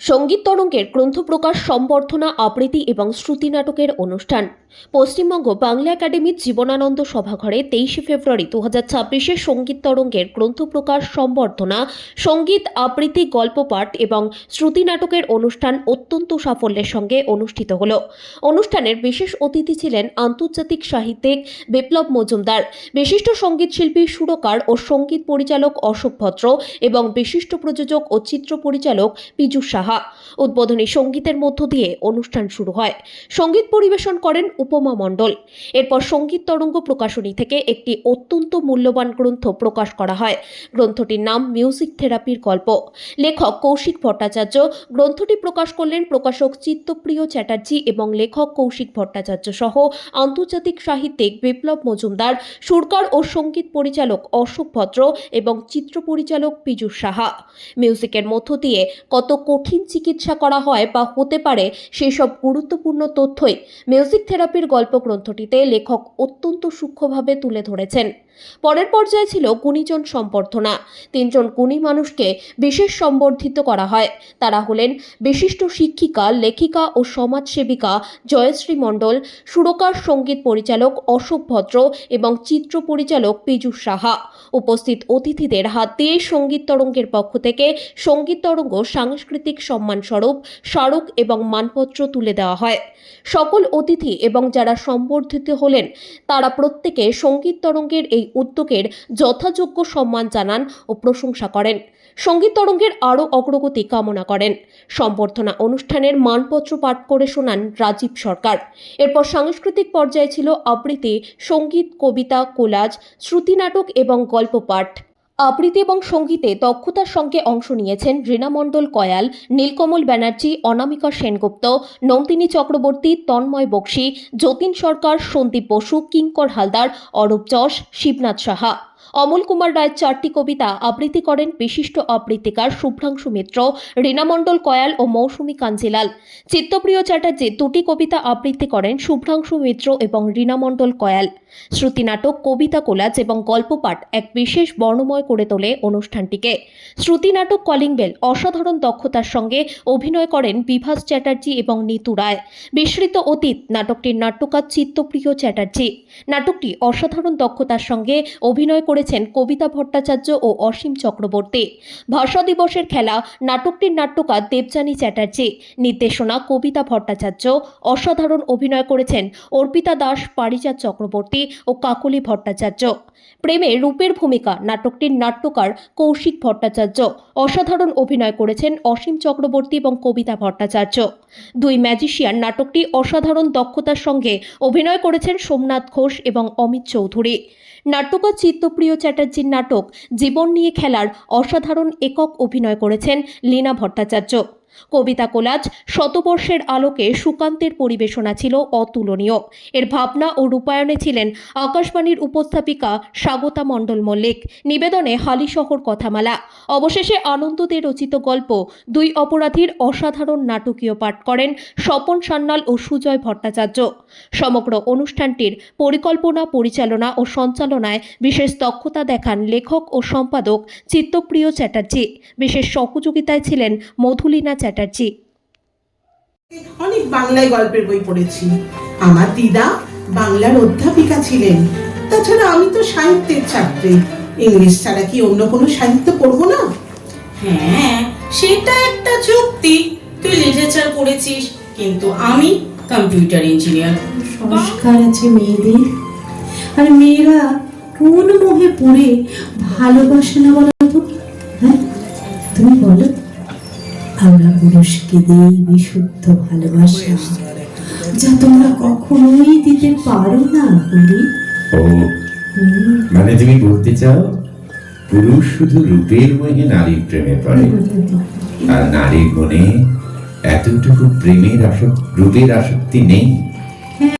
সঙ্গীত তরঙ্গের গ্রন্থ প্রকাশ, সম্বর্ধনা, আবৃত্তি এবং শ্রুতি নাটকের অনুষ্ঠান পশ্চিমবঙ্গ বাংলা একাডেমির জীবনানন্দ সভাঘরে 23 ফেব্রুয়ারি 2026 সঙ্গীত তরঙ্গের গ্রন্থ প্রকাশ, সম্বর্ধনা, সঙ্গীত, আবৃত্তি, গল্প পাঠ এবং শ্রুতি নাটকের অনুষ্ঠান অত্যন্ত সাফল্যের সঙ্গে অনুষ্ঠিত হল। অনুষ্ঠানের বিশেষ অতিথি ছিলেন আন্তর্জাতিক সাহিত্যিক বিপ্লব মজুমদার, বিশিষ্ট সঙ্গীত শিল্পী, সুরকার ও সঙ্গীত পরিচালক অশোক ভদ্র এবং বিশিষ্ট প্রযোজক ও চিত্র পরিচালক পীযূষ সাহা। উদ্বোধনী সঙ্গীতের মধ্য দিয়ে অনুষ্ঠান শুরু হয়। সঙ্গীত পরিবেশন করেন উপমা মণ্ডল। এরপর সঙ্গীত তরঙ্গ প্রকাশনী থেকে একটি অত্যন্ত মূল্যবান গ্রন্থ প্রকাশ করা হয়। গ্রন্থটির নাম মিউজিক থেরাপির গল্প। লেখক কৌশিক ভট্টাচার্য। গ্রন্থটি প্রকাশ করলেন প্রকাশক চিত্তপ্রিয় চ্যাটার্জি এবং লেখক কৌশিক ভট্টাচার্য সহ আন্তর্জাতিক সাহিত্যিক বিপ্লব মজুমদার, সুরকার ও সঙ্গীত পরিচালক অশোক ভদ্র এবং চিত্র পরিচালক পীযূষ সাহা। মিউজিকের মধ্য দিয়ে কত কঠিন চিকিৎসা করা হয় বা হতে পারে সেই সব গুরুত্বপূর্ণ তথ্যই মিউজিক থেরাপির গল্প গ্রন্থটিতে লেখক অত্যন্ত সূক্ষ্মভাবে তুলে ধরেছেন। পরের পর্যায়ে ছিল গুণীজন সম্বর্ধনা। 3 জন গুণী মানুষকে বিশেষ সম্বর্ধিত করা হয়। তারা হলেন বিশিষ্ট শিক্ষিকা, লেখিকা ও সমাজসেবিকা জয়শ্রী মণ্ডল, সুরকার, সঙ্গীত পরিচালক অশোক ভদ্র এবং চিত্র পরিচালক পীযূষ সাহা। উপস্থিত অতিথিদের হাত দিয়ে সঙ্গীত তরঙ্গের পক্ষ থেকে সঙ্গীত তরঙ্গ সাংস্কৃতিক সম্মানস্বরূপ স্মারক এবং মানপত্র তুলে দেওয়া হয়। সকল অতিথি এবং যারা সম্বর্ধিত হলেন তারা প্রত্যেকে সঙ্গীত তরঙ্গের এই উদ্যোগের যথাযোগ্য সম্মান জানান ও প্রশংসা করেন। সঙ্গীত তরঙ্গের আরও অগ্রগতি কামনা করেন। সম্বর্ধনা অনুষ্ঠানের মানপত্র পাঠ করে শোনান রাজীব সরকার। এরপর সাংস্কৃতিক পর্যায়ে ছিল আবৃত্তি, সঙ্গীত, কবিতা, কোলাজ, শ্রুতি নাটক এবং গল্প পাঠ। আবৃত্তি এবং সঙ্গীতে দক্ষতার সঙ্গে অংশ নিয়েছেন রীনা মণ্ডল কয়াল, নীলকমল ব্যানার্জি, অনামিকা সেনগুপ্ত, নন্দিনী চক্রবর্তী, তন্ময় বক্সী, যতীন সরকার, সন্দীপ বসু, কিঙ্কর হালদার, অরূপ যশ, শিবনাথ সাহা। অমল কুমার রায়ের 4টি কবিতা আবৃত্তি করেন বিশিষ্ট আবৃত্তিকার শুভ্রাংশু মিত্র, রীনা মণ্ডল কয়াল ও মৌসুমী কাঞ্জিলাল। চিত্তপ্রিয় চ্যাটার্জি 2টি কবিতা আবৃত্তি করেন শুভ্রাংশু মিত্র এবং রীনা মণ্ডল কয়াল। শ্রুতি নাটক, কবিতা, কোলাজ এবং গল্প পাঠ এক বিশেষ বর্ণময় করে তোলে অনুষ্ঠানটিকে। শ্রুতি নাটক কলিং বেল অসাধারণ দক্ষতার সঙ্গে অভিনয় করেন বিভাস চ্যাটার্জি এবং নিতু রায়। বিস্মৃত অতীত নাটকটির নাট্যকার চিত্তপ্রিয় চ্যাটার্জি। নাটকটি অসাধারণ দক্ষতার সঙ্গে অভিনয় করেছেন কবিতা ভট্টাচার্য ও অসীম চক্রবর্তী। ভাষা দিবসের খেলা নাটকটির নাট্যকার দেবযানী চ্যাটার্জি। নির্দেশনা কবিতা ভট্টাচার্য। অসাধারণ অভিনয় করেছেন অর্পিতা দাস, পারিজাত চক্রবর্তী ও কাকলি ভট্টাচার্য। প্রেমে রূপের ভূমিকা নাটকটির নাট্যকার কৌশিক ভট্টাচার্য। অসাধারণ অভিনয় করেছেন অসীম চক্রবর্তী এবং কবিতা ভট্টাচার্য। 2 ম্যাজিশিয়ান নাটকটি অসাধারণ দক্ষতার সঙ্গে অভিনয় করেছেন সোমনাথ ঘোষ এবং অমিত চৌধুরী। নাট্যকার চিত্তপ্রিয় চ্যাটার্জির নাটক জীবন নিয়ে খেলার অসাধারণ একক অভিনয় করেছেন লীনা ভট্টাচার্য। কবিতা কোলাজ শতবর্ষের আলোকে সুকান্তের পরিবেশনা ছিল অতুলনীয়। এর ভাবনা ও রূপায়ণে ছিলেন আকাশবাণীর উপস্থাপিকা স্বাগতা মণ্ডল মল্লিক। নিবেদনে হালিশহর কথামালা। অবশেষে আনন্দ দে রচিত গল্প 2 অপরাধীর অসাধারণ নাটকীয় পাঠ করেন স্বপন সান্যাল ও সুজয় ভট্টাচার্য। সমগ্র অনুষ্ঠানটির পরিকল্পনা, পরিচালনা ও সঞ্চালনায় বিশেষ দক্ষতা দেখান লেখক ও সম্পাদক চিত্তপ্রিয় চ্যাটার্জি। বিশেষ সহযোগিতায় ছিলেন মধুলিনা চ্যাটার্জি। অনেক বাংলায় গল্পের বই পড়েছি। আমার দিদা বাংলার অধ্যাপিকা ছিলেন। তাছাড়া আমি তো সাহিত্যের ছাত্রী। ইংলিশ ছাড়া কি অন্য কোনো সাহিত্য পড়বো না? হ্যাঁ, সেটা একটা যুক্তি। তুই লিটারেচার পড়েছিস, কিন্তু আমি কম্পিউটার ইঞ্জিনিয়ার। সংস্কার আছে মেয়েদের, আর মেয়েরা কোন মোহে পড়ে ভালোবাসে না বলো তো? হ্যাঁ, তুমি বলো। আমরা পুরুষকে দিই বিশুদ্ধ ভালোবাসা, যা তোমরা কখনোই দিতে পারো না। বলি ও, মানে তুমি বলতে চাও পুরুষ শুধু রূপের মোহে নারীর প্রেমে পড়ে, আর নারীর মনে এতটুকু রূপের আসক্তি নেই?